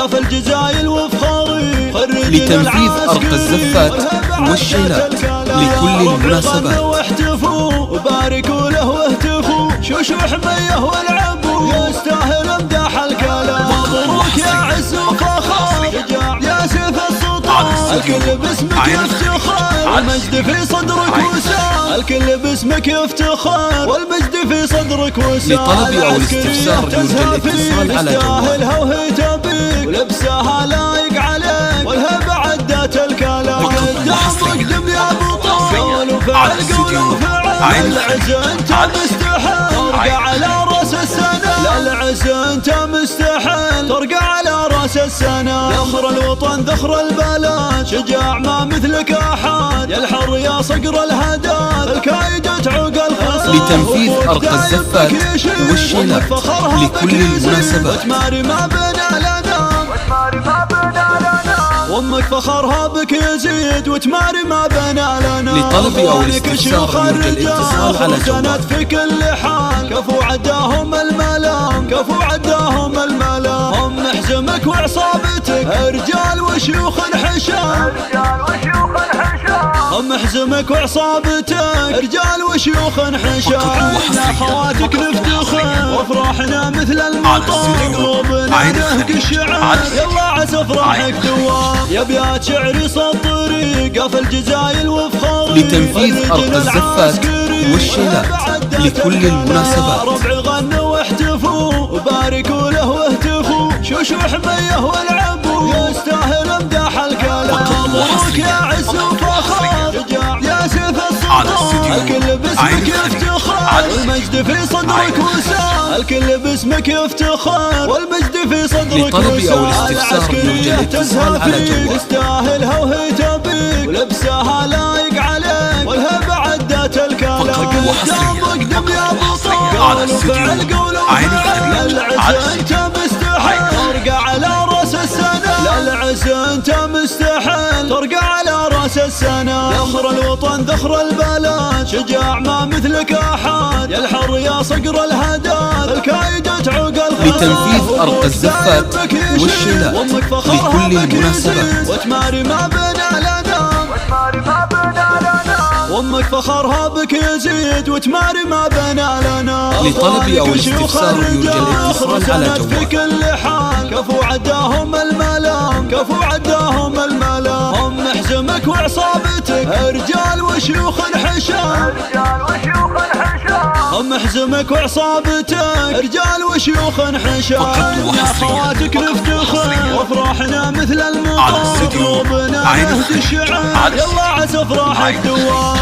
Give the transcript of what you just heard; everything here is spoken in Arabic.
قافل الجزايل وفخاري لتنفيذ أرق الزفات والشيلات لكل المناسبات. واحتفوا وباركوا له واهتفوا، شوشوا حميه والعبوا، يستاهل امداح الكلام. مبروك يا عز وفخر يا سيف السلطان، الكل باسمك يفتخر والمجد في صدرك وسام. الكل باسمك يفتخر والمجد في صدرك وسام. لطلب أو الاستفسار يرجى الاتصال على جوال وهي تبيك ولبسها لايق عليك، والهبة عدت الكلام. قدم يا بطل وفعل قول وفعل، العز انت مستحيل ترقى على راس السنة. العز انت مستحيل ترقى على راس السنة. ذخر الوطن ذخر البلد، شجاع ما مثلك احد، يا الحر يا صقر الهداد، الكايدة تعوق الخصم. لتنفيذ أرق الزفات والشيلات لكل المناسبات. وامك فخرها بك يزيد وتماري ما بين لنا. لطلب او الاستفسار يرجى الاتصال على جوال في كل حال، كفو عداهم الملام كفو عداهم الملام. هم حزمك وعصابتك رجال وشيوخ حشام، هم حزمك وعصابتك رجال وشيوخ حشام. يا خواتك نفتخر وافراحنا مثل المطر، قلوبنا نهج الشعر يلا عسى افراحك دوام. يا ابيات شعري سطري قافل الجزايل وفخاري، لتنفيذ أرق الزفات والشيلات لكل المناسبات. ربع غنوا واحتفوا وباركوا له واهتفوا، شوشوا حميه والعبوا، يستاهل امداح الكلام. مبروك يا عز وفخر يا سيف السلطان، الكل باسمك يفتخر والمجد في صدرك وسام. الكل باسمك يفتخر والمجد في صدرك وسام. لطلب او الاستفسار يرجى الاتصال على جوال يستاهلها وهي تبيك ولبسها لايق عليك، والهبة عدت الكلام. قدم يا بطل وفعل قول وفعل، العز انت مستحيل ترقى على راس السنة. العز انت مستحيل ترقى على راس السنة. ذخر الوطن ذخر البلد، شجاع ما مثلك احد، يا الحر يا صقر الهداد، الكايدة تعوق الخصم. لتنفيذ أرق الزفات والشيلات لكل المناسبات. وتماري ما بين لنا، وامك فخرها بك يزيد وتماري ما بين لنا. لطلب او الاستفسار يرجى الاتصال على جوال في كل حال، كفو عداهم الملام كفو عداهم الملام. هم حزمك وعصابتك رجال وشيوخ حشام، هم حزمك وعصابتك رجال وشيوخ حشام. يا خواتك نفتخر وافراحنا مثل المطر، قلوبنا نهج الشعر يلا عسى افراحك دوام.